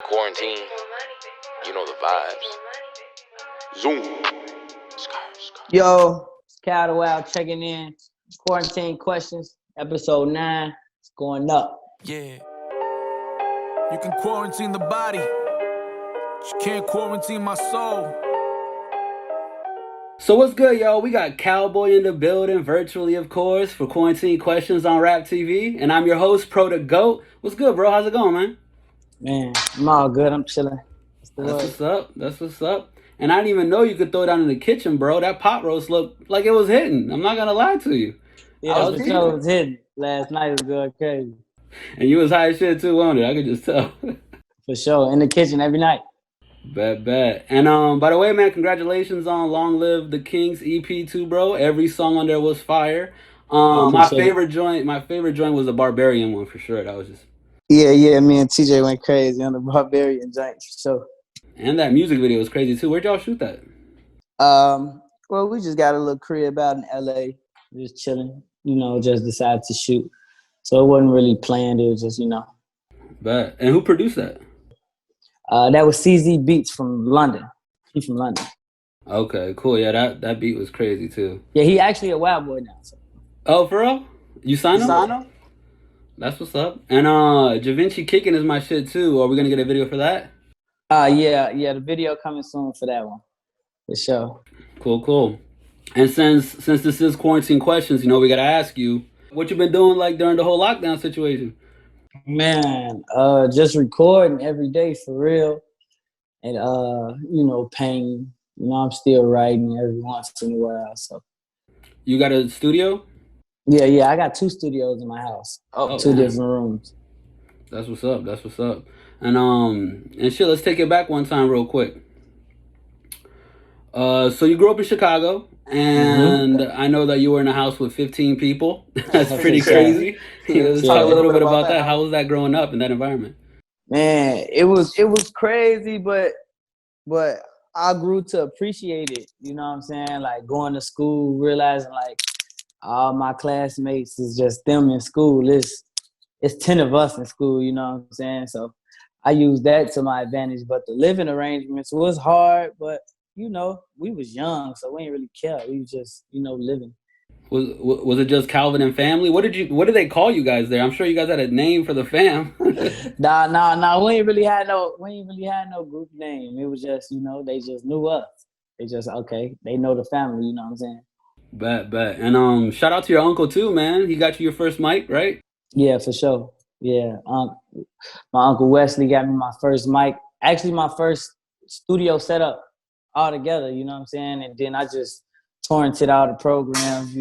Quarantine, you know the vibes. Zoom. Yo, it's Calboy checking in. Quarantine questions, episode 9. It's going up. Yeah. You can quarantine the body, but you can't quarantine my soul. So what's good, y'all? We got Calboy in the building, virtually, of course, for Quarantine Questions on RapTV. And I'm your host, ProTheGoat. What's good, bro? How's it going, man? Man, I'm all good. I'm chilling. That's what's up. That's what's up. And I didn't even know you could throw it down in the kitchen, bro. That pot roast looked like it was hitting. I'm not going to lie to you. Yeah, the show was hitting. Last night was good, crazy. And you was high as shit, too, on it. I could just tell. For sure. In the kitchen every night. Bet. And by the way, man, congratulations on Long Live the Kings EP too, bro. Every song on there was fire. My favorite joint was the Barbarian one for sure. That was just Yeah, me and TJ went crazy on the Barbarian joint for sure. And that music video was crazy too. Where'd y'all shoot that? Well, we just got a little crib out in LA. Just chilling, just decided to shoot. So it wasn't really planned, it was just, Bet. And who produced that? That was CZ Beats from London. He's from London. Okay, cool. Yeah, that beat was crazy too. Yeah, he actually a wild boy now. So. Oh, for real? You signed him? That's what's up. And Javinci Kicking is my shit too. Are we gonna get a video for that? Yeah, the video coming soon for that one. For sure. Cool. And since this is Quarantine Questions, we gotta ask you what you been doing like during the whole lockdown situation. Man, just recording every day for real. And painting. I'm still writing every once in a while. So you got a studio? Yeah, I got 2 studios in my house. Two different rooms. That's what's up. And shit, let's take it back one time real quick. So you grew up in Chicago, and I know that you were in a house with 15 people. That's pretty crazy. Let's talk a little bit about that. How was that growing up in that environment? Man, it was crazy, but I grew to appreciate it. You know what I'm saying? Like going to school, realizing like all my classmates is just them in school. It's 10 of us in school. You know what I'm saying? So I used that to my advantage. But the living arrangements was hard, but we was young, so we didn't really care. We was just, living. Was it just Calvin and family? What did they call you guys there? I'm sure you guys had a name for the fam. Nah. We ain't really had no group name. It was just, they just knew us. They just they know the family. You know what I'm saying? Bet. And shout out to your uncle too, man. He got you your first mic, right? Yeah, for sure. Yeah, my uncle Wesley got me my first mic. Actually, my first studio setup all together. You know what I'm saying? And then I just torrented all the programs.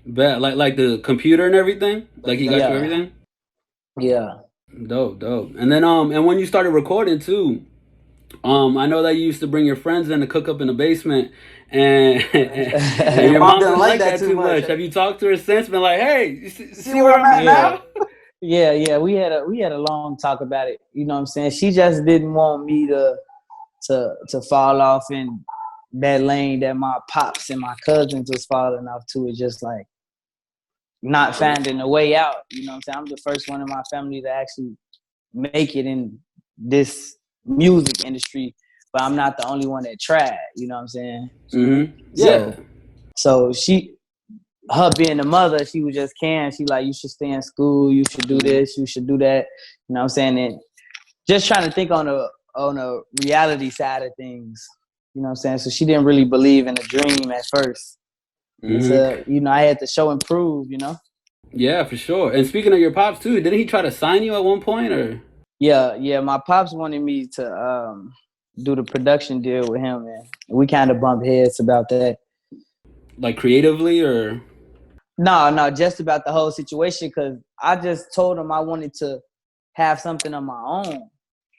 Bet, like the computer and everything. Like he got you everything. Yeah. Dope. And then and when you started recording too, I know that you used to bring your friends in to cook up in the basement, and your mom didn't like that too much. Have you talked to her since? Been like, hey, you see where I'm at now? Yeah. We had a long talk about it. You know what I'm saying? She just didn't want me to fall off in that lane that my pops and my cousins was falling off to. It just like not finding a way out. You know what I'm saying? I'm the first one in my family to actually make it in this music industry, but I'm not the only one that tried. You know what I'm saying? Mm-hmm. Yeah. So her being the mother, she was just she like, you should stay in school, you should do this, you should do that. You know what I'm saying? And just trying to think on a reality side of things. You know what I'm saying? So she didn't really believe in a dream at first. Mm-hmm. So, I had to show and prove, Yeah, for sure. And speaking of your pops too, didn't he try to sign you at one point or? Yeah. My pops wanted me to do the production deal with him, and we kind of bumped heads about that. Like creatively or? No, just about the whole situation, because I just told him I wanted to have something of my own.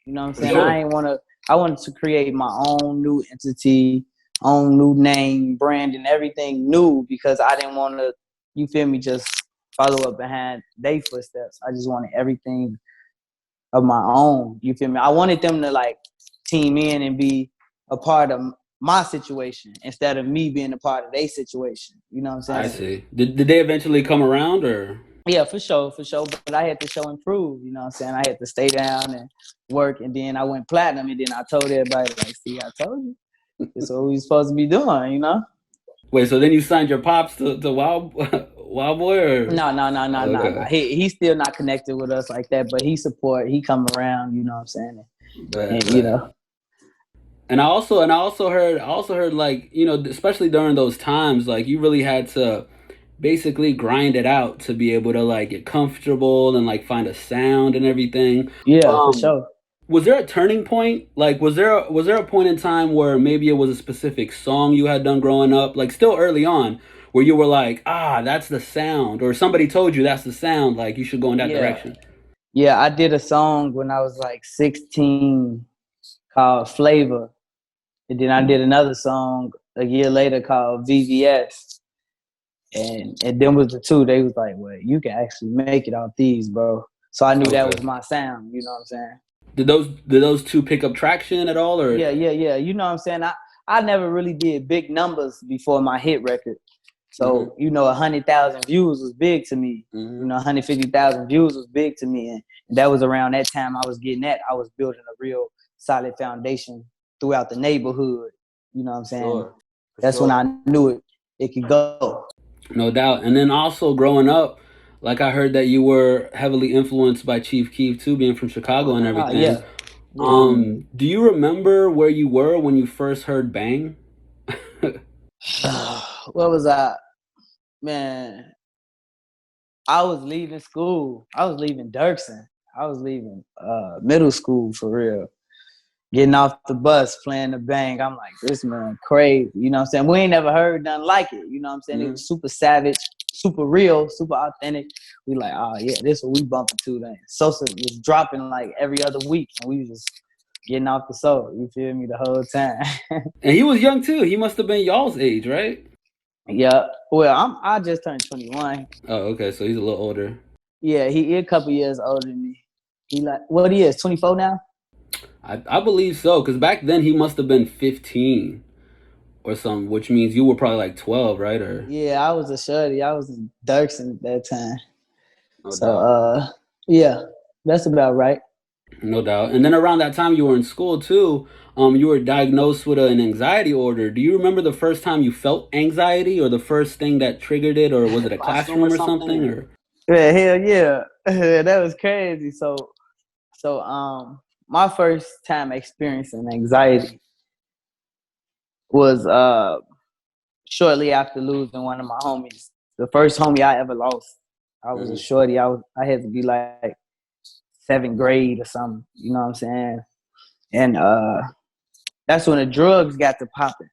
You know what I'm saying? Sure. I wanted to create my own new entity, own new name, brand, and everything new, because I didn't want to, just follow up behind their footsteps. I just wanted everything of my own. You feel me? I wanted them to like team in and be a part of my situation instead of me being a part of their situation. You know what I'm saying? I see. Did they eventually come around or? Yeah, for sure, for sure. But I had to show and prove, you know what I'm saying? I had to stay down and work, and then I went platinum, and then I told everybody, like, see, I told you. This is what we supposed to be doing, you know? Wait, so then you signed your pops to Wild Wild Boy, or? No. He's still not connected with us like that, but he come around, you know what I'm saying? And you know. And I also heard like, you know, especially during those times, like you really had to basically grind it out to be able to like get comfortable and like find a sound and everything. Yeah, for sure. Was there a turning point? Like, was there a point in time where maybe it was a specific song you had done growing up, like still early on, where you were like, that's the sound, or somebody told you that's the sound, like you should go in that direction? Yeah, I did a song when I was like 16 called Flavor. And then I did another song a year later called VVS. And them was the two. They was like, well, you can actually make it off these, bro. So I knew that was my sound, you know what I'm saying? Did those two pick up traction at all, or? Yeah. You know what I'm saying? I never really did big numbers before my hit record. So, you know, 100,000 views was big to me. You know, 150,000 views was big to me. And that was around that time I was getting that. I was building a real solid foundation throughout the neighborhood. You know what I'm saying? That's when I knew it could go. No doubt. And then also growing up, like I heard that you were heavily influenced by Chief Keef too, being from Chicago and everything. Do you remember where you were when you first heard Bang? What was I? Man, I was leaving school. I was leaving Dirksen. I was leaving middle school for real. Getting off the bus, playing the Bang. I'm like, this man crazy. You know what I'm saying? We ain't never heard nothing like it. You know what I'm saying? It was super savage, super real, super authentic. We like, oh yeah, this is what we bumping to then. Sosa was dropping like every other week, and we was just getting off the soul. You feel me? The whole time. And he was young too. He must have been y'all's age, right? Yeah. Well, I just turned 21. Oh, okay. So he's a little older. Yeah, he a couple years older than me. He like, what he is, 24 now? I believe so, because back then he must have been 15 or something, which means you were probably like 12, right? Or yeah, I was a shorty. I was in Dirksen at that time. So yeah, that's about right. No doubt. And then around that time you were in school too. You were diagnosed with an anxiety order. Do you remember the first time you felt anxiety, or the first thing that triggered it, or was it a classroom or something? Or? Yeah, hell yeah. That was crazy. So my first time experiencing anxiety was shortly after losing one of my homies. The first homie I ever lost. I was a shorty. I had to be like 7th grade or something. You know what I'm saying? And that's when the drugs got to popping.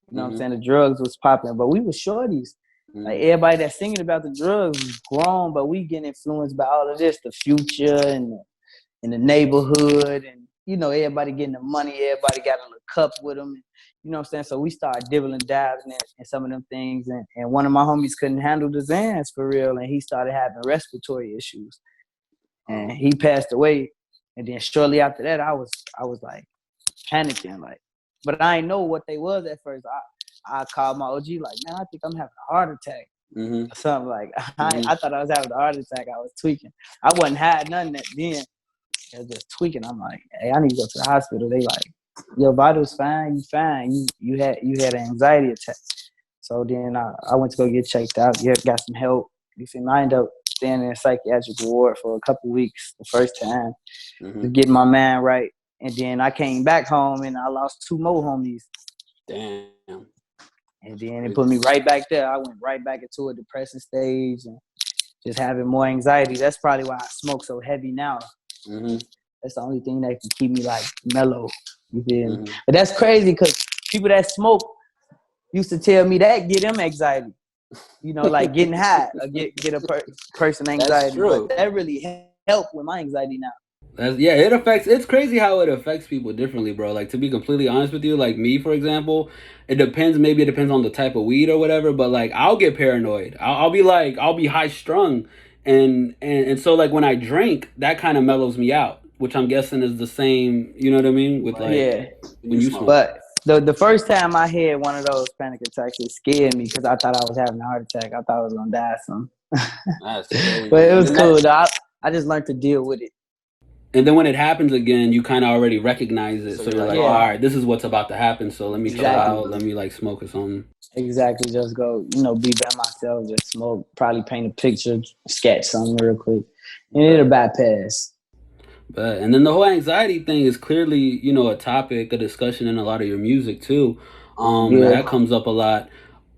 You know what I'm saying? The drugs was popping, but we were shorties. Like everybody that's singing about the drugs was grown, but we getting influenced by all of this, the future and the neighborhood, and you know, everybody getting the money, everybody got a little cup with them. You know what I'm saying? So we started dibbling dabbing in some of them things, and one of my homies couldn't handle the Zans for real, and he started having respiratory issues, and he passed away. And then shortly after that, I was like panicking, like, but I didn't know what they was at first. I called my OG like, man, I think I'm having a heart attack. Or something like. I thought I was having a heart attack. I was tweaking. I wasn't had nothing then. I was just tweaking. I'm like, hey, I need to go to the hospital. They like, your vitals fine. You fine. You had an anxiety attack. So then I went to go get checked out. Yeah, got some help. You see, I ended up staying in a psychiatric ward for a couple weeks the first time to get my mind right. And then I came back home and I lost 2 more homies. Damn. And then it put me right back there. I went right back into a depressing stage and just having more anxiety. That's probably why I smoke so heavy now. That's the only thing that can keep me like mellow. You feel me? But that's crazy because people that smoke used to tell me that get them anxiety. You know, like getting high or get a person anxiety. But that really helped with my anxiety now. It's crazy how it affects people differently, bro. Like, to be completely honest with you, like me, for example, it depends on the type of weed or whatever, but like I'll get paranoid. I'll be high strung, and so like when I drink, that kind of mellows me out, which I'm guessing is the same, you know what I mean, with like when you smoke. But the first time I had one of those panic attacks, it scared me because I thought I was having a heart attack. I thought I was gonna die or something. That's crazy. But it was cool, though. I just learned to deal with it. And then when it happens again, you kind of already recognize it. So you're like, yeah. oh, all right, this is what's about to happen. So let me chill Exactly. out. Let me like smoke or something. Exactly. Just go, be by myself, just smoke, probably paint a picture, sketch something real quick. And it'll bypass. And then the whole anxiety thing is clearly, a topic, a discussion in a lot of your music too. That comes up a lot.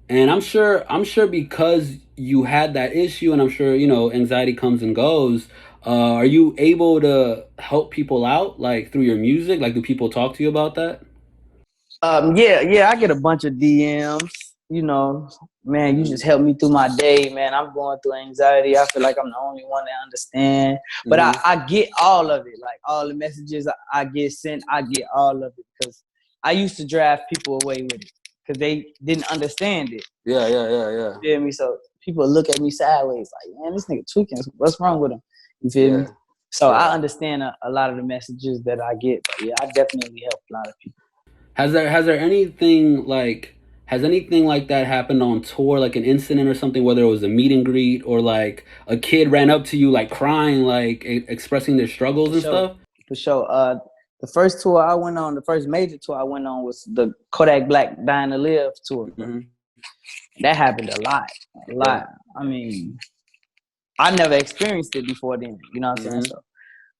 And I'm sure because you had that issue, and I'm sure, anxiety comes and goes. Are you able to help people out, like through your music? Like, do people talk to you about that? Yeah, I get a bunch of DMs. Man, you just help me through my day, man. I'm going through anxiety. I feel like I'm the only one that understand. But I get all of it. Like, all the messages I get sent, I get all of it. Because I used to drive people away with it. Because they didn't understand it. Yeah. You feel me? So people look at me sideways like, man, this nigga tweaking. What's wrong with him? You feel me? So I understand a lot of the messages that I get. But yeah, I definitely help a lot of people. Has there anything like that happened on tour, like an incident or something, whether it was a meet and greet or like a kid ran up to you like crying, like expressing their struggles and stuff? For sure. The first tour I went on, the first major tour I went on was the Kodak Black Dying to Live tour. Mm-hmm. That happened a lot. I mean, I never experienced it before then. You know what I'm saying? So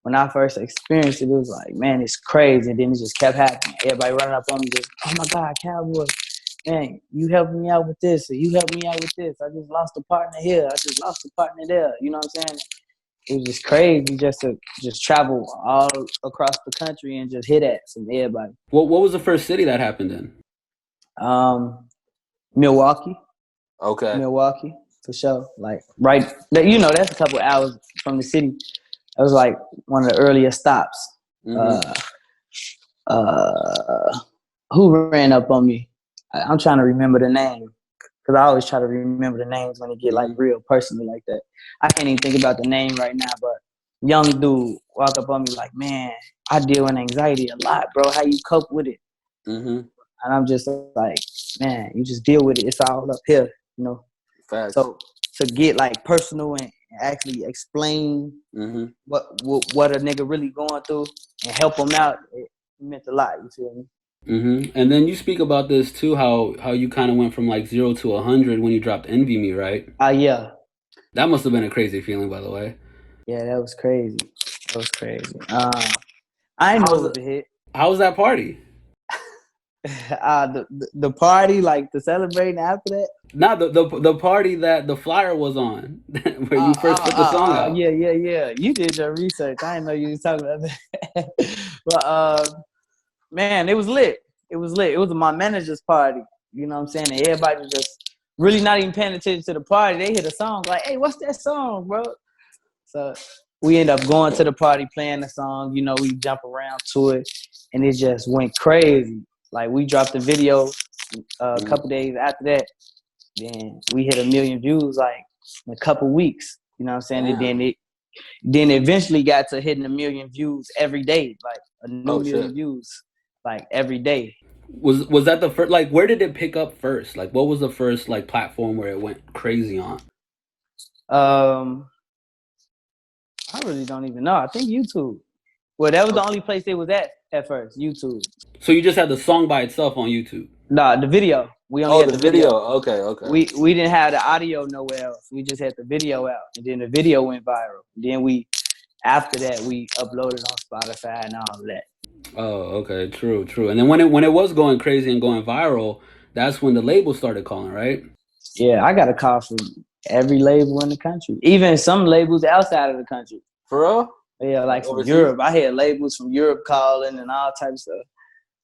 when I first experienced it, it was like, man, it's crazy. And then it just kept happening. Everybody running up on me, just, oh my God, Calboy, man, you helped me out with this, or you helped me out with this. I just lost a partner here. I just lost a partner there. You know what I'm saying? It was just crazy just to travel all across the country and just hit at from everybody. What was the first city that happened in? Milwaukee. Okay. Milwaukee, for sure. Like, right, that's a couple hours from the city. That was like one of the earlier stops. Who ran up on me? I'm trying to remember the name. Because I always try to remember the names when it get like real personal like that. I can't even think about the name right now, but young dude walked up on me like, man, I deal with anxiety a lot, bro. How you cope with it? And I'm just like, man, you just deal with it. It's all up here, Facts. So to get like personal and actually explain what a nigga really going through and help him out, it meant a lot. You feel me? And then you speak about this too, how you kind of went from like 0 to 100 when you dropped Envy Me, right? Yeah. That must have been a crazy feeling, by the way. Yeah, that was crazy. I know it was a hit. How was that party? The party, like the celebrating after that? Nah, the party that the flyer was on, where you first put the song out. Yeah. You did your research. I didn't know you was talking about that. But man, it was lit. It was my manager's party. You know what I'm saying? And everybody was just really not even paying attention to the party. They hit a song like, hey, what's that song, bro? So we end up going to the party, playing the song. We jump around to it, and it just went crazy. Like, we dropped the video a couple days after that. Then we hit 1 million views like in a couple weeks. You know what I'm saying? And then eventually got to hitting 1 million views every day, like a new million views, like every day. Was that the first? Like, where did it pick up first? Like, what was the first like platform where it went crazy on? I really don't even know. I think YouTube. Well, that was the only place it was at first. YouTube. So you just had the song by itself on YouTube? Nah, the video. We only had the video. Okay. We didn't have the audio nowhere else. We just had the video out, and then the video went viral. Then after that, we uploaded on Spotify and all of that. Oh, okay, true. And then when it was going crazy and going viral, that's when the label started calling, right? Yeah, I got a call from every label in the country, even some labels outside of the country. For real? Yeah, like from Europe. I had labels from Europe calling and all types of stuff.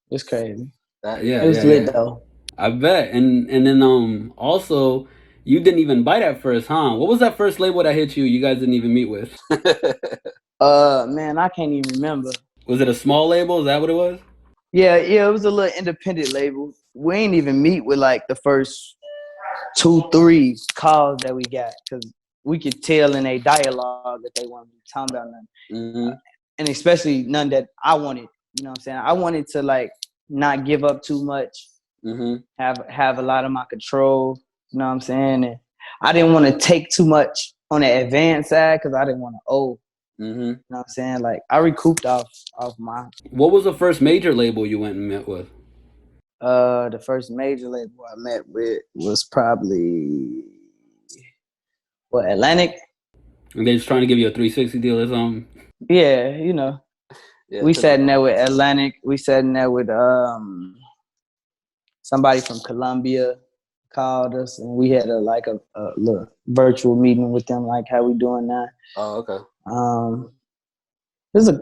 It was crazy. It was lit though. I bet. And then also, you didn't even bite at first, huh? What was that first label that hit you? You guys didn't even meet with? Man, I can't even remember. Was it a small label? Is that what it was? Yeah, it was a little independent label. We ain't even meet with like the first 2-3 calls that we got, because we could tell in a dialogue that they weren't talking about nothing. And especially none that I wanted. You know what I'm saying? I wanted to like not give up too much, have a lot of my control. You know what I'm saying? And I didn't want to take too much on the advanced side because I didn't want to owe. Mm-hmm. You know what I'm saying? Like I recouped off my. What was the first major label you went and met with? The first major label I met with was probably Atlantic. And they just trying to give you a 360 deal or something? Yeah, you know. Yeah, we sat in there with Atlantic. We sat in there with somebody from Colombia called us, and we had a little virtual meeting with them, like how we doing now. Oh, okay. There's a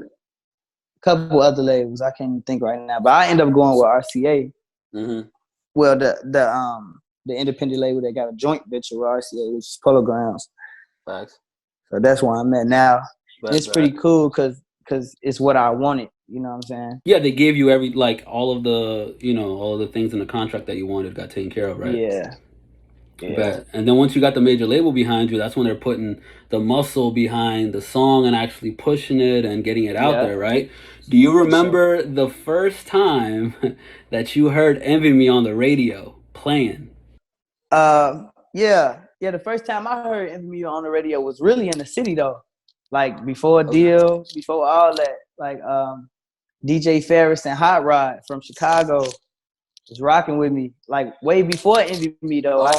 couple other labels I can't even think right now, but I ended up going with RCA. Mm-hmm. Well, the independent label that got a joint venture with RCA, which is Polo Grounds. Facts. So that's where I'm at now. It's pretty cool because it's what I wanted. You know what I'm saying? Yeah, they gave you all of the things in the contract that you wanted got taken care of, right? Yeah. Bet. And then once you got the major label behind you, that's when they're putting the muscle behind the song and actually pushing it and getting it out there, right? Do you remember the first time that you heard Envy Me on the radio playing? Yeah. The first time I heard Envy Me on the radio was really in the city though. Like before Deal, before all that. Like DJ Ferris and Hot Rod from Chicago was rocking with me. Like way before Envy Me though. I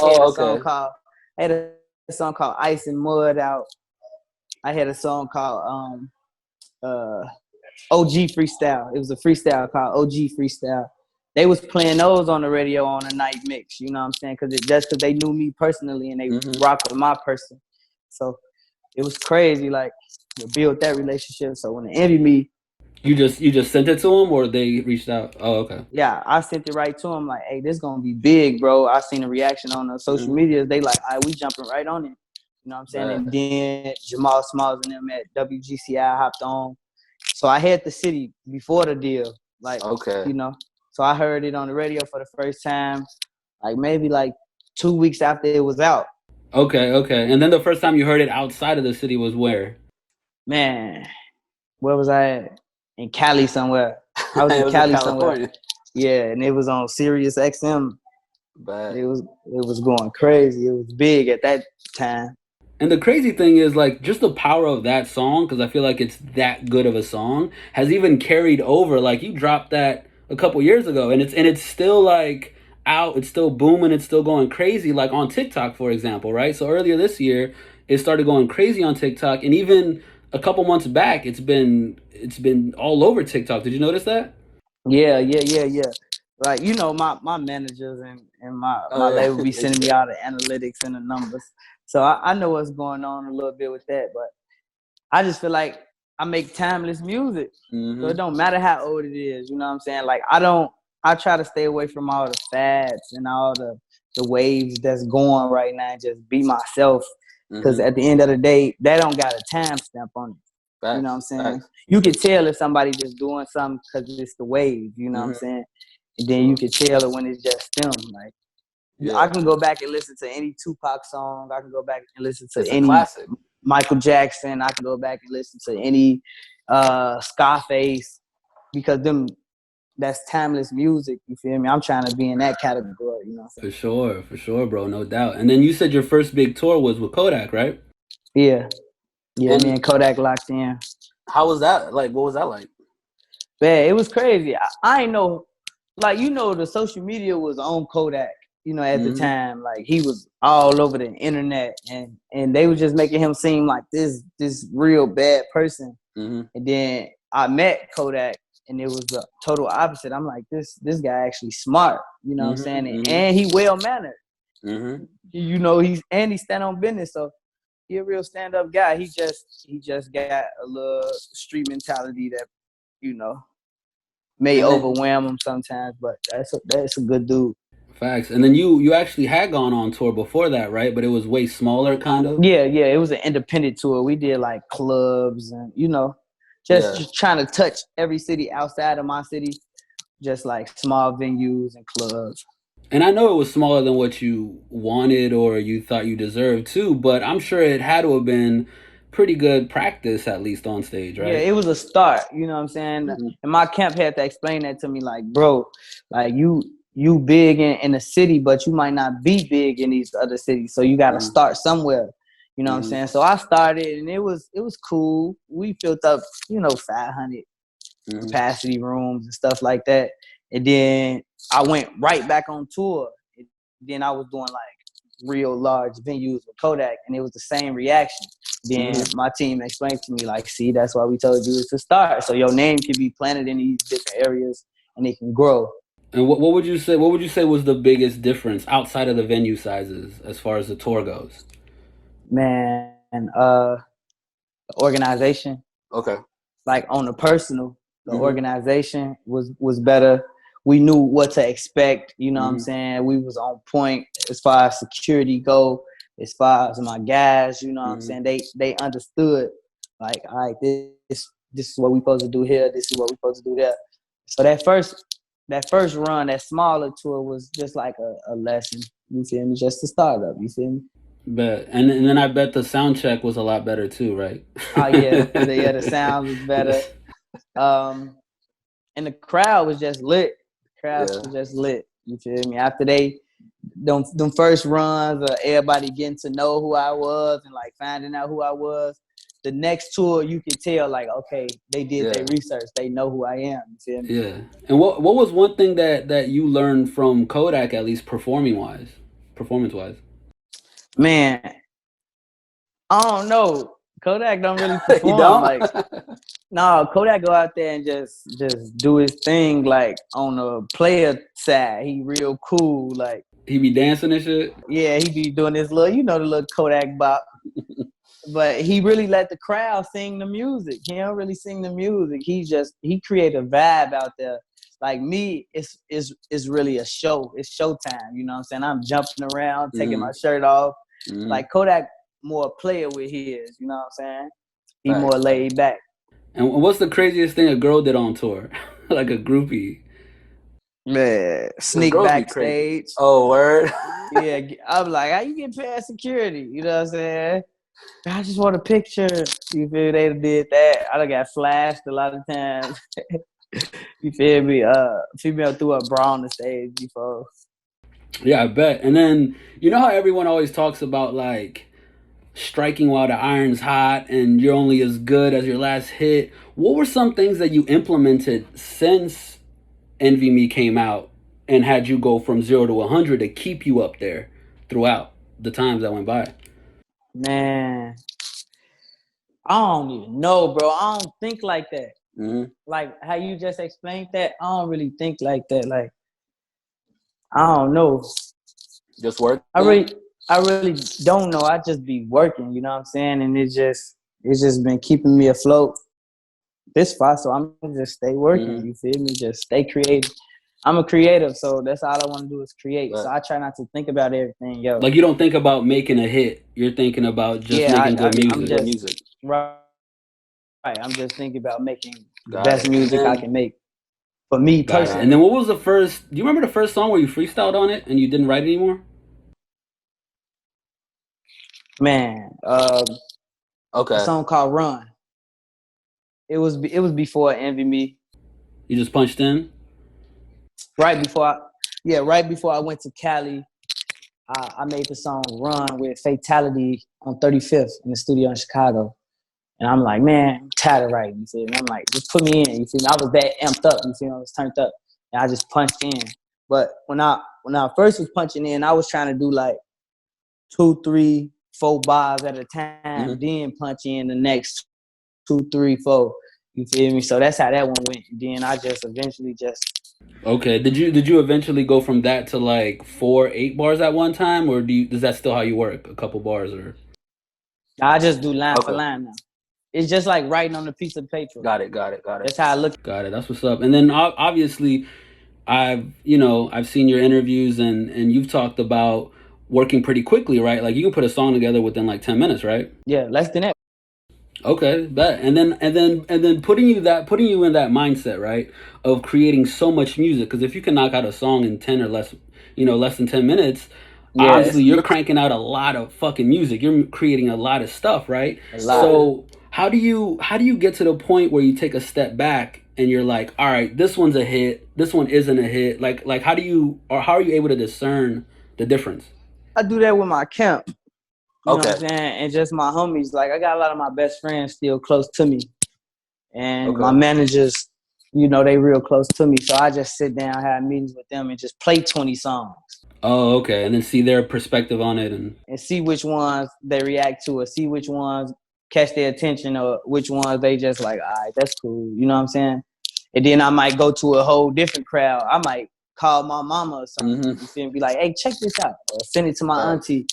had a song called Ice and Mud out. I had a song called OG Freestyle. It was a freestyle called OG Freestyle. They was playing those on the radio on a night mix, you know what I'm saying? Because they knew me personally and they rock with my person. So it was crazy, like to build that relationship. So when they Envy Me, you just sent it to them or they reached out? Oh, okay. Yeah, I sent it right to them. Like, hey, this gonna be big, bro. I seen the reaction on the social media. They like, all right, we jumping right on it. You know what I'm saying? Right. And then Jamal Smalls and them at WGCI hopped on. So I had the city before the deal. Like, you know. So I heard it on the radio for the first time, like maybe like 2 weeks after it was out. Okay. And then the first time you heard it outside of the city was where? Man, where was I at? In Cali somewhere. I was in Cali somewhere. Yeah, and it was on Sirius XM. But it was going crazy. It was big at that time. And the crazy thing is, like, just the power of that song, because I feel like it's that good of a song, has even carried over. Like, you dropped that a couple years ago, and it's still like out. It's still booming. It's still going crazy. Like on TikTok, for example, right? So earlier this year, it started going crazy on TikTok, and even a couple months back, it's been all over TikTok. Did you notice that? Yeah. Like, you know, my managers and my label be sending me all the analytics and the numbers. So I know what's going on a little bit with that, but I just feel like I make timeless music. So it don't matter how old it is, you know what I'm saying? Like I try to stay away from all the fads and all the waves that's going right now and just be myself. Because at the end of the day, that don't got a timestamp on it. Facts, you know what I'm saying? Facts. You can tell if somebody just doing something because it's the wave, you know what I'm saying? And then you can tell it when it's just them. Like, I can go back and listen to any Tupac song. I can go back and listen to any classic. Michael Jackson. I can go back and listen to any Scarface because that's timeless music. You feel me? I'm trying to be in that category. You know what I'm saying? For sure, bro. No doubt. And then you said your first big tour was with Kodak, right? Yeah, me and Kodak locked in. How was that? Like, what was that like? Man, it was crazy. I ain't know. Like, you know, the social media was on Kodak, you know, at the time. Like, he was all over the internet, and they was just making him seem like this real bad person. And then I met Kodak, and it was the total opposite. I'm like, this guy actually smart, you know what I'm saying? And he well-mannered. You know, he stand on business, so he a real stand-up guy. He just got a little street mentality that, you know, may overwhelm him sometimes, but that's a good dude. Facts. And then you actually had gone on tour before that, right? But it was way smaller, kind of. Yeah. It was an independent tour. We did like clubs and, you know, just trying to touch every city outside of my city, just like small venues and clubs. And I know it was smaller than what you wanted or you thought you deserved too, but I'm sure it had to have been pretty good practice, at least on stage, right? Yeah, it was a start, you know what I'm saying? And my camp had to explain that to me, like, bro, like you you big in the city, but you might not be big in these other cities. So you got to start somewhere. You know what I'm saying? So I started, and it was cool. We filled up, 500 capacity rooms and stuff like that. And then I went right back on tour. And then I was doing like real large venues with Kodak, and it was the same reaction. Then my team explained to me, like, see, that's why we told you to start. So your name can be planted in these different areas, and it can grow. And what would you say? What would you say was the biggest difference outside of the venue sizes as far as the tour goes? Man, organization. Okay. Like on the personal, the organization was better. We knew what to expect. You know what I'm saying? We was on point as far as security go. As far as my guys, you know what I'm saying? They understood. Like, all right, this is what we supposed to do here. This is what we supposed to do there. So that first run, that smaller tour was just like a lesson. You feel me? Just to start up. You feel me? Bet. And then I bet the sound check was a lot better too, right? Oh yeah, the sound was better. And the crowd was just lit. The crowd was just lit. You feel me? After them first runs, everybody getting to know who I was and like finding out who I was. The next tour, you could tell, like, okay, they did their research. They know who I am. You feel me? Yeah. And what was one thing that you learned from Kodak, at least performance wise? Man, I don't know. Kodak don't really perform. Like, no, Kodak go out there and just do his thing, like on the player side. He real cool, like. He be dancing and shit? Yeah, he be doing this little, the little Kodak bop. But he really let the crowd sing the music. He don't really sing the music. He create a vibe out there. Like me, it's really a show. It's showtime. You know what I'm saying? I'm jumping around, taking my shirt off. Like Kodak more player with his, you know what I'm saying? He more laid back. And what's the craziest thing a girl did on tour? Like a groupie? Man, sneak backstage. Oh, word? Yeah, I'm like, how you get past security? You know what I'm saying? I just want a picture. You feel me? They did that. I done got flashed a lot of times. You feel me? Female threw a bra on the stage before. Yeah, I bet. And then, you know how everyone always talks about, like, striking while the iron's hot and you're only as good as your last hit? What were some things that you implemented since Envy Me came out and had you go from 0 to 100 to keep you up there throughout the times that went by? Man, I don't even know, bro. I don't think like that. Like how you just explained that, I don't really think like that. Like, I don't know. Just work? I really don't know. I just be working, you know what I'm saying? And it's just been keeping me afloat this far. So I'm gonna just stay working. You feel me? Just stay creative. I'm a creative, so that's all I want to do is create. Right. So I try not to think about everything, yo. Like you don't think about making a hit. You're thinking about just making good music. Right. I'm just thinking about making the best music I can make. For me personally. And then what was the first, do you remember the first song where you freestyled on it and you didn't write anymore? Man, a song called Run. It was before Envy Me. You just punched in? Right before I went to Cali, I made the song Run with Fatality on 35th in the studio in Chicago. And I'm like, man, I'm tired of writing, you feel me? I'm like, just put me in, you feel me? I was that amped up, you feel me? I was turned up. And I just punched in. But when I first was punching in, I was trying to do like 2, 3, 4 bars at a time, then punch in the next 2, 3, 4. You feel me? So that's how that one went. And then I just eventually Okay. Did you eventually go from that to like 4, 8 bars at one time, or is that still how you work? A couple bars, or? I just do line for line now. It's just like writing on a piece of paper. Got it. That's how I look. Got it. That's what's up. And then obviously, I've seen your interviews and you've talked about working pretty quickly, right? Like you can put a song together within like 10 minutes, right? Yeah, less than that. Okay, bet. And then putting you in that mindset, right, of creating so much music. Because if you can knock out a song in 10 or less, less than 10 minutes, obviously you're cranking out a lot of fucking music. You're creating a lot of stuff, right? So how do you get to the point where you take a step back and you're like, all right, this one's a hit, this one isn't a hit? Like how are you able to discern the difference? I do that with my camp. You know Okay. what I'm saying? And just my homies. Like, I got a lot of my best friends still close to me. And Okay. my managers, you know, they real close to me. So I just sit down, have meetings with them, and just play 20 songs. Oh, okay. And then see their perspective on it and see which ones they react to, or see which ones catch their attention, or which ones they just like, all right, that's cool. You know what I'm saying? And then I might go to a whole different crowd. I might call my mama or something. You feel me? Be like, hey, check this out. Or send it to my auntie.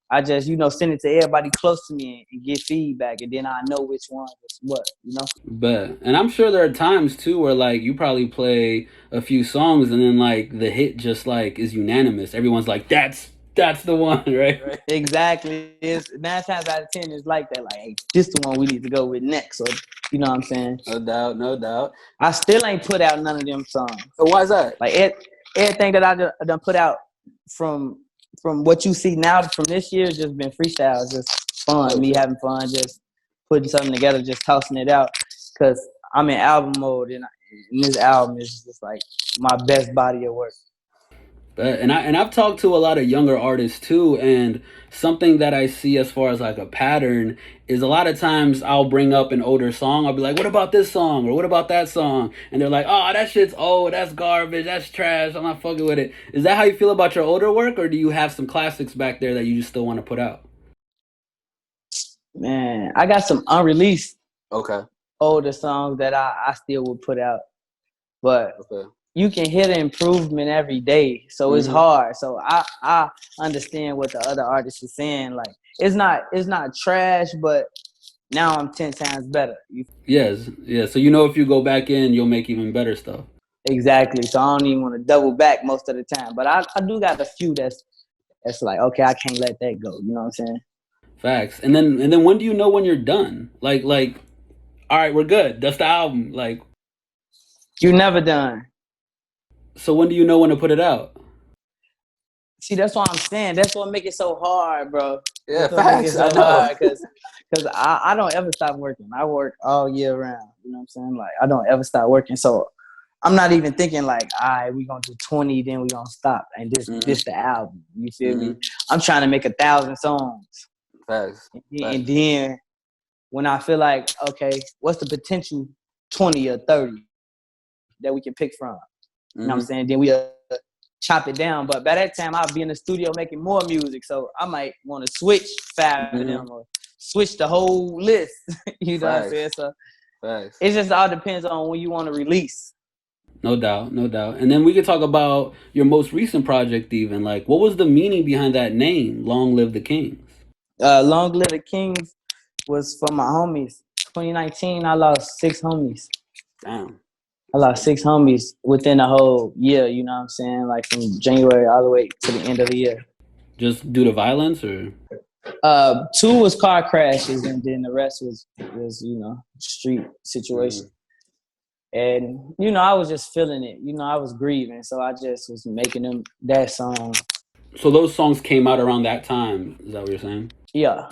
I just, you know, send it to everybody close to me and get feedback. And then I know which one is what, you know? But, and I'm sure there are times too where like you probably play a few songs and then like the hit just like is unanimous. Everyone's like, that's the one, right? Exactly. It's 9 times out of 10 it's like that. Like, hey, this the one we need to go with next. Or, you know what I'm saying? No doubt, no doubt. I still ain't put out none of them songs. So why is that? Like, everything that I done put out from what you see now from this year has just been freestyle. It's just fun. Me having fun, just putting something together, just tossing it out. Because I'm in album mode, and this album is just like my best body of work. And I've talked to a lot of younger artists too, and something that I see as far as like a pattern is a lot of times I'll bring up an older song. I'll be like, what about this song? Or what about that song? And they're like, oh, that shit's old, that's garbage, that's trash, I'm not fucking with it. Is that how you feel about your older work, or do you have some classics back there that you just still want to put out? Man, I got some unreleased older songs that I still would put out. But you can hear the improvement every day, so it's hard. So I understand what the other artists are saying. Like, it's not trash, but now I'm 10 times better. Yes, yeah. So you know if you go back in, you'll make even better stuff. Exactly. So I don't even want to double back most of the time. But I do got a few that's like, okay, I can't let that go. You know what I'm saying? Facts. And then when do you know when you're done? Like, all right, we're good. That's the album. Like, you're never done. So when do you know when to put it out? See, that's what I'm saying. That's what make it so hard, bro. Yeah, facts. I know. Because I don't ever stop working. I work all year round. You know what I'm saying? Like, I don't ever stop working. So I'm not even thinking like, all right, we're going to do 20, then we're going to stop. And this the album. You feel me? I'm trying to make 1,000 songs. Facts. And then when I feel like, okay, what's the potential 20 or 30 that we can pick from? You know what I'm saying? Then we chop it down. But by that time, I'll be in the studio making more music. So I might want to switch 5 of them or switch the whole list. You know what I'm saying? So it just all depends on when you want to release. No doubt, no doubt. And then we could talk about your most recent project even. Like, what was the meaning behind that name, Long Live the Kings? Long Live the Kings was for my homies. 2019, I lost 6 homies. Damn. I lost 6 homies within a whole year, you know what I'm saying? Like from January all the way to the end of the year. Just due to violence or? 2 was car crashes, and then the rest was you know, street situation. And, you know, I was just feeling it. You know, I was grieving, so I just was making them that song. So those songs came out around that time, is that what you're saying? Yeah.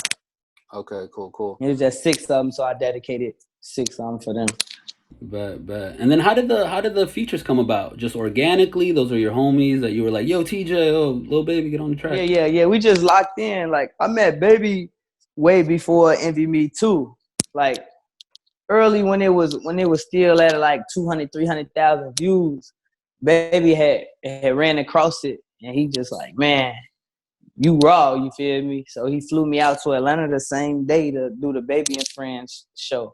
Okay, cool. It was just 6 of them, so I dedicated 6 of them for them. Bet. And then how did the features come about? Just organically? Those are your homies that you were like, yo, TJ, oh, Lil Baby, get on the track. Yeah. We just locked in. Like, I met Baby way before Envy Me too. Like, early when it was still at like 200, 300,000 views, Baby had ran across it, and he just like, man, you raw, you feel me? So he flew me out to Atlanta the same day to do the Baby and Friends show.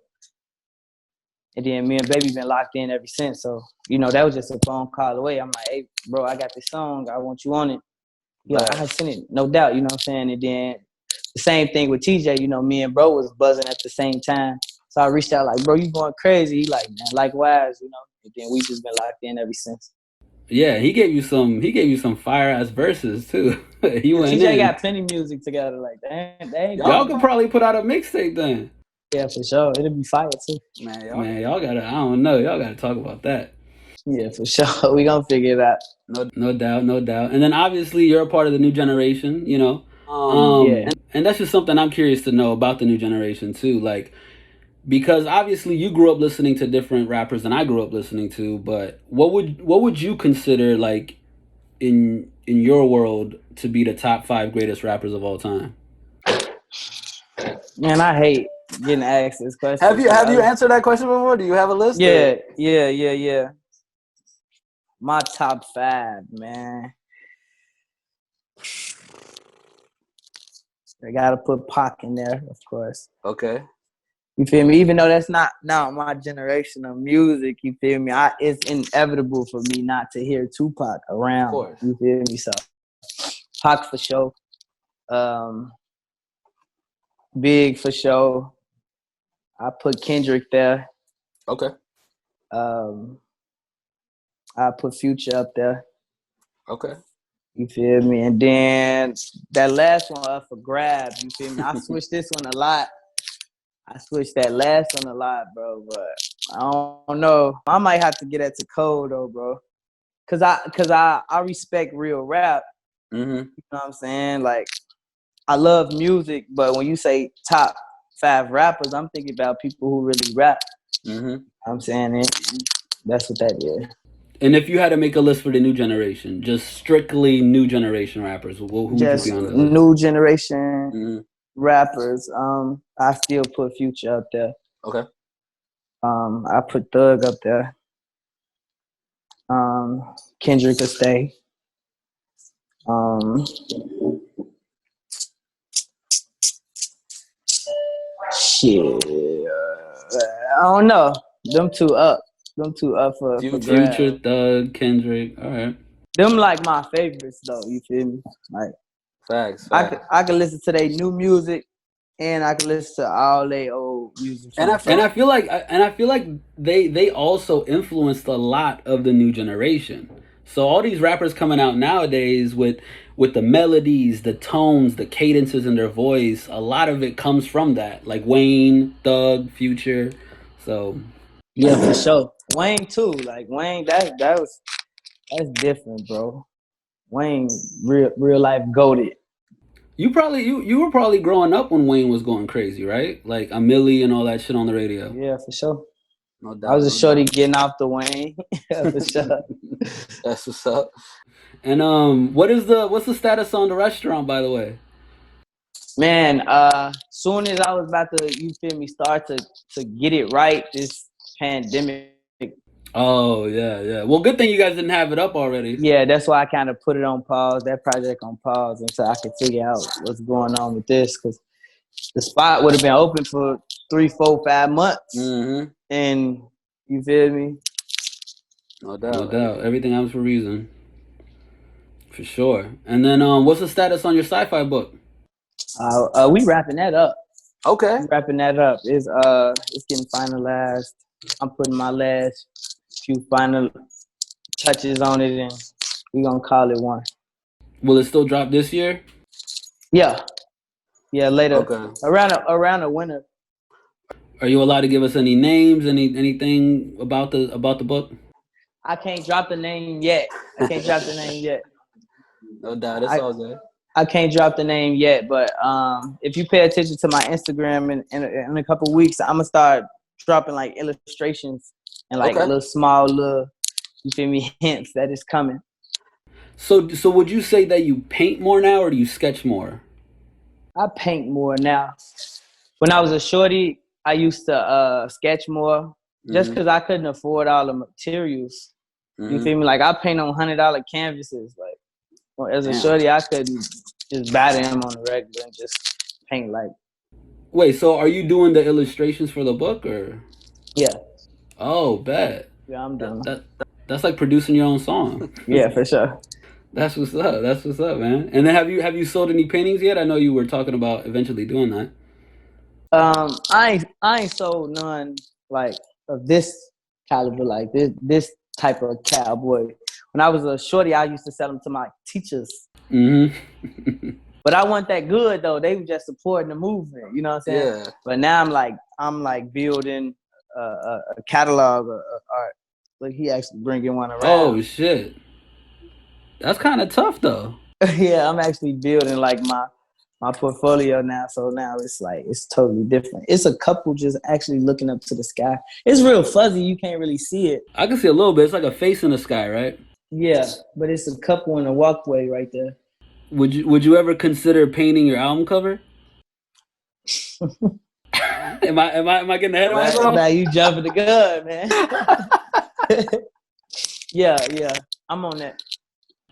And then me and Baby been locked in ever since. So, you know, that was just a phone call away. I'm like, hey, bro, I got this song. I want you on it. Yeah, I sent it, no doubt, you know what I'm saying? And then the same thing with TJ, you know, me and bro was buzzing at the same time. So I reached out like, bro, you going crazy. He like, man, likewise, you know. And then we just been locked in ever since. Yeah, he gave you some fire ass verses too. He went TJ in. got plenty music together. Like, dang. Y'all could probably put out a mixtape then. Yeah, for sure. It'll be fire too. Man, y'all gotta, I don't know. Y'all gotta talk about that. Yeah, for sure. We gonna figure it out. No doubt. And then obviously you're a part of the new generation, you know. Yeah. And that's just something I'm curious to know about the new generation too. Like, because obviously you grew up listening to different rappers than I grew up listening to, but what would you consider like in your world to be the top 5 greatest rappers of all time? Man, I hate getting asked this question. Have you answered that question before? Do you have a list? Yeah. My top 5, man. I gotta put Pac in there, of course. Okay. You feel me? Even though that's not my generation of music, you feel me? It's inevitable for me not to hear Tupac around. Of course. You feel me? So Pac for sure. Big for sure. I put Kendrick there. Okay. I put Future up there. Okay. You feel me? And then that last one up for grab. You feel me? I switched this one a lot. I switched that last one a lot, bro. But I don't know. I might have to get that to Cole though, bro. Cause I respect real rap. Mm-hmm. You know what I'm saying? Like, I love music, but when you say top 5 rappers, I'm thinking about people who really rap. Mm-hmm. You know what I'm saying? That's what that is. And if you had to make a list for the new generation, just strictly new generation rappers, who would you be on the list? New generation rappers. I still put Future up there. Okay. I put Thug up there. Kendrick will stay. Shit. I don't know. Them two up for Future, Thug, Kendrick. All right. Them like my favorites though. You feel me? Like facts. I can listen to their new music, and I can listen to all their old music. And I feel like they also influenced a lot of the new generation. So all these rappers coming out nowadays with the melodies, the tones, the cadences in their voice, a lot of it comes from that. Like Wayne, Thug, Future. So yeah, for sure. Wayne too. Like Wayne, that's different, bro. Wayne, real life goated. You were probably growing up when Wayne was going crazy, right? Like a Millie and all that shit on the radio. Yeah, for sure. No doubt. I was a shorty getting off the Wayne. For sure. That's what's up. And what's the status on the restaurant, by the way? Man, soon as I was about to, you feel me, start to get it right, this pandemic. Oh yeah. Well, good thing you guys didn't have it up already. Yeah, that's why I kind of put it on pause, that project on pause, until I could figure out what's going on with this, because the spot would have been open for 3, 4, 5 months. Mm-hmm. And you feel me? No doubt. No doubt. Everything happens for a reason. For sure. And then what's the status on your sci-fi book? We wrapping that up. Okay. Wrapping that up. It's getting finalized. I'm putting my last few final touches on it, and we're gonna call it one. Will it still drop this year? Yeah, later. Okay. Around the winter. Are you allowed to give us any names, anything about the book? I can't drop the name yet. No doubt, it's all good. I can't drop the name yet, but if you pay attention to my Instagram in a couple weeks, I'm gonna start dropping like illustrations and like little small you feel me, hints that it's coming. So would you say that you paint more now, or do you sketch more? I paint more now. When I was a shorty, I used to sketch more, just because I couldn't afford all the materials. You feel me? Like I paint on $100 canvases. Like as a shorty, I couldn't just buy them on the regular and just paint like. Wait, so are you doing the illustrations for the book, or? Yeah. Oh, bet. Yeah, I'm doing that. That's like producing your own song. Yeah, for sure. That's what's up. That's what's up, man. And then have you sold any paintings yet? I know you were talking about eventually doing that. I ain't sold none like of this caliber, like this type of Calboy. When I was a shorty, I used to sell them to my teachers. Mm-hmm. But I wasn't that good though. They were just supporting the movement. You know what I'm saying? Yeah. But now I'm like building a catalog of art. Like he actually bringing one around. Oh shit. That's kind of tough though. Yeah, I'm actually building like my portfolio now. So now it's like it's totally different. It's a couple just actually looking up to the sky. It's real fuzzy. You can't really see it. I can see a little bit. It's like a face in the sky, right? Yeah, but it's a couple in a walkway right there. Would you ever consider painting your album cover? am I getting ahead of myself? Now you jumping the gun, man. Yeah, I'm on that.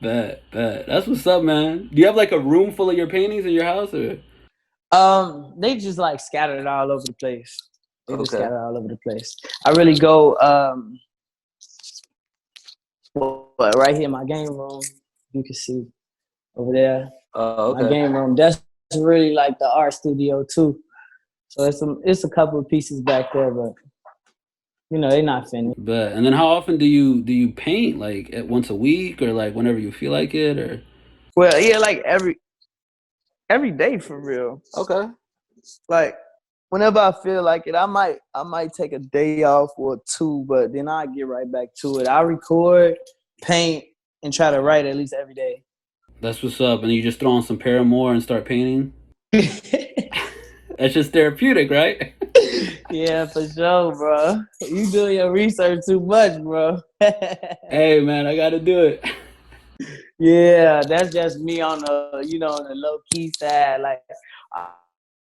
Bet. That's what's up, man. Do you have like a room full of your paintings in your house, or? They just like scattered all over the place. Just scattered all over the place. I really go right here in my game room. You can see over there. My game room. That's really like the art studio too. So it's a couple of pieces back there, but you know they're not finished. Bet. And then how often do you paint? Like once a week, or like whenever you feel like it, or? Well, yeah, like every day for real. Okay. Like whenever I feel like it, I might take a day off or two, but then I get right back to it. I record, paint, and try to write at least every day. That's what's up. And you just throw on some Paramore and start painting. That's just therapeutic, right? Yeah, for sure, bro. You doing your research too much, bro. Hey, man, I gotta do it. Yeah, that's just me on the low key side. Like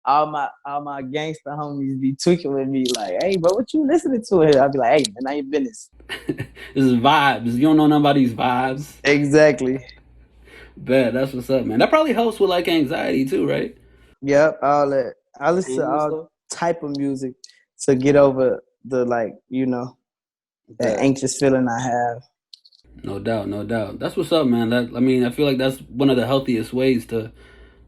all my gangster homies be tweaking with me, like, "Hey, bro, what you listening to here?" I'll be like, "Hey, man, I ain't business." This is vibes. You don't know none about these vibes. Exactly. Bet, that's what's up, man. That probably helps with like anxiety too, right? Yep, all that. I listen to all type of music to get over the that anxious feeling I have. No doubt. That's what's up, man. I feel like that's one of the healthiest ways to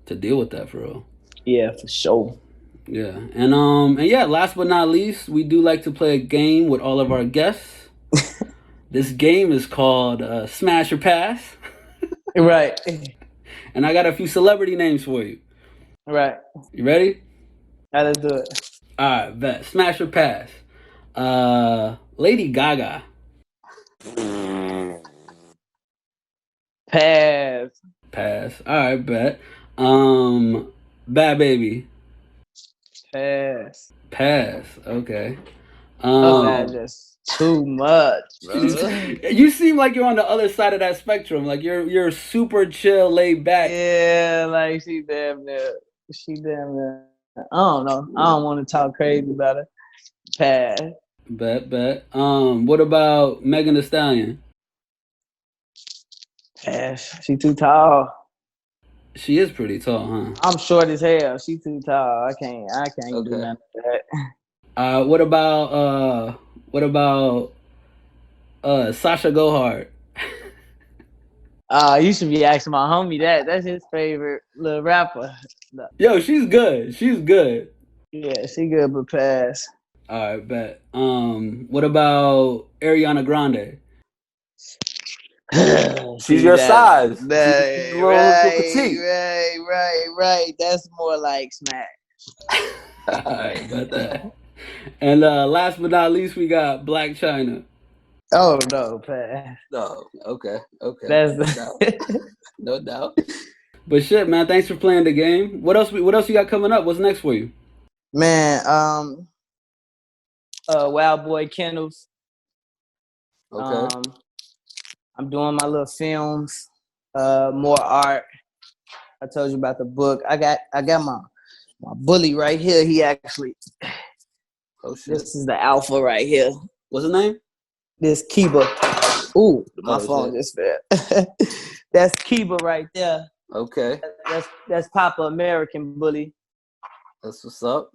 deal with that, for real. Yeah, for sure. Yeah, and yeah, last but not least, we do like to play a game with all of our guests. This game is called Smash or Pass. Right. And I got a few celebrity names for you. Right. You ready? Let's do it. All right, bet. Smash or pass? Lady Gaga. Pass. All right, bet. Bad Baby. Pass. Okay. That's just too much, bro. You seem like you're on the other side of that spectrum. Like you're super chill, laid back. Yeah, like she damn near. I don't know. I don't want to talk crazy about her. Pass. Bet. What about Megan Thee Stallion? Pass. She too tall. She is pretty tall, huh? I'm short as hell. She too tall. I can't do nothing with that. What about Sasha Gohart? You should be asking my homie that. That's his favorite little rapper. Yo, she's good. Yeah, she good, but pass. All right, bet. What about Ariana Grande? She's your size. Right. That's more like smack. All right, bet that. And last but not least, we got Black China. Oh no, pass. No, okay. That's no doubt. But shit, man, thanks for playing the game. What else you got coming up? What's next for you? Man, Wild Boy Kennels. Okay. I'm doing my little films, more art. I told you about the book. I got my bully right here. He actually, this is the alpha right here. What's his name? This Kiba. Ooh, my phone just fell. That's Kiba right there. Okay. That's Papa American Bully. That's what's up.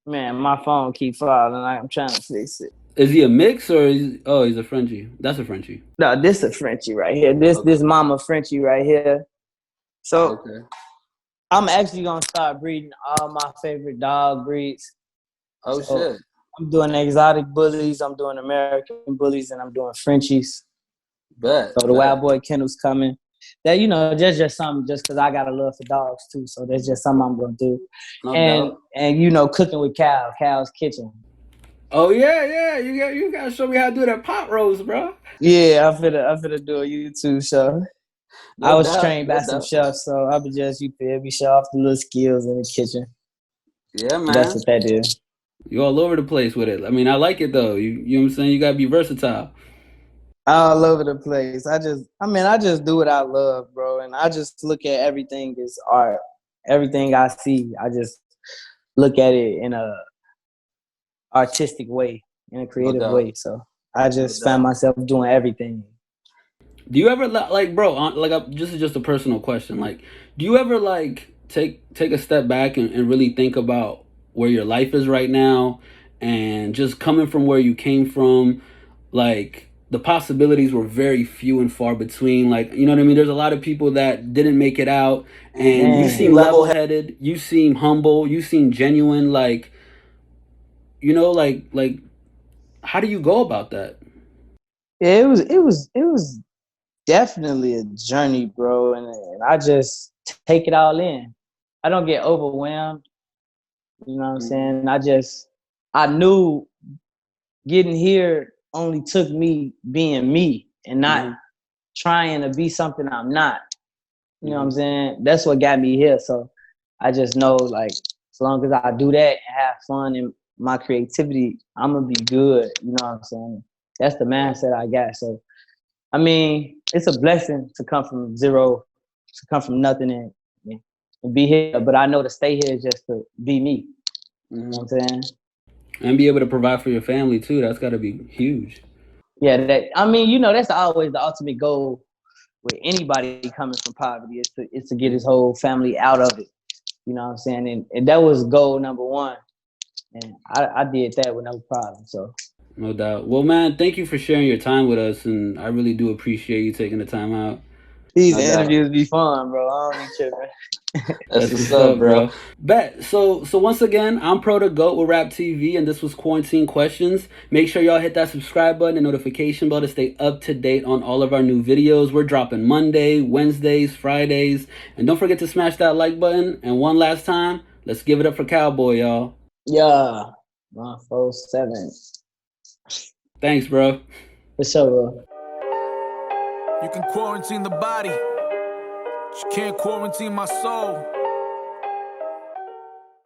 Man, my phone keep falling. I'm trying to fix it. Is he a mix or he's a Frenchie? That's a Frenchie. No, this a Frenchie right here. This mama Frenchie right here. So I'm actually gonna start breeding all my favorite dog breeds. Oh shit. I'm doing exotic bullies, I'm doing American bullies, and I'm doing Frenchies. Bet. So the Wild Boy Kennel's coming. That just something just because I got a love for dogs too. So that's just something I'm gonna do. And cooking with Cal's Kitchen. Oh yeah, you gotta show me how to do that pot roast, bro. Yeah, I'm finna do a YouTube show. No I was doubt, trained by no some doubt. chefs, so I would just, you feel me, show off the little skills in the kitchen. Yeah, man. That's what that is. You all over the place with it. I mean, I like it though. You know what I'm saying? You gotta be versatile. All over the place. I just do what I love, bro. And I just look at everything as art. Everything I see, I just look at it in a artistic way, in a creative way. So I just find myself doing everything. Do you ever like, bro? This is just a personal question. Like, do you ever like take a step back and really think about where your life is right now, and just coming from where you came from, like the possibilities were very few and far between. Like, you know what I mean? There's a lot of people that didn't make it out, and you seem level-headed, you seem humble, you seem genuine. Like, you know, like how do you go about that? Yeah, it was definitely a journey, bro, and I just take it all in. I don't get overwhelmed. You know what I'm saying? I knew getting here only took me being me and not trying to be something I'm not. You know what I'm saying? That's what got me here. So I just know, like, as long as I do that and have fun and my creativity, I'm gonna be good. You know what I'm saying? That's the mindset I got. So I mean, it's a blessing to come from zero, to come from nothing and be here. But I know to stay here is just to be me. You know what I'm saying? And be able to provide for your family too. That's got to be huge. Yeah, that's always the ultimate goal with anybody coming from poverty is to get his whole family out of it. You know what I'm saying? And that was goal number one. And I did that with no problem. So No doubt. Well, man, thank you for sharing your time with us, and I really do appreciate you taking the time out. these interviews be fun, bro. I don't be tripping. That's what's up, bro. Bet. So once again, I'm ProTheGoat with RapTV, and this was Quarantine Questions. Make sure y'all hit that subscribe button and notification bell to stay up to date on all of our new videos. We're dropping Monday, Wednesdays, Fridays, and don't forget to smash that like button. And one last time, let's give it up for Calboy, y'all. Yeah, 147. Thanks, bro. For sure, bro. You can quarantine the body, but you can't quarantine my soul.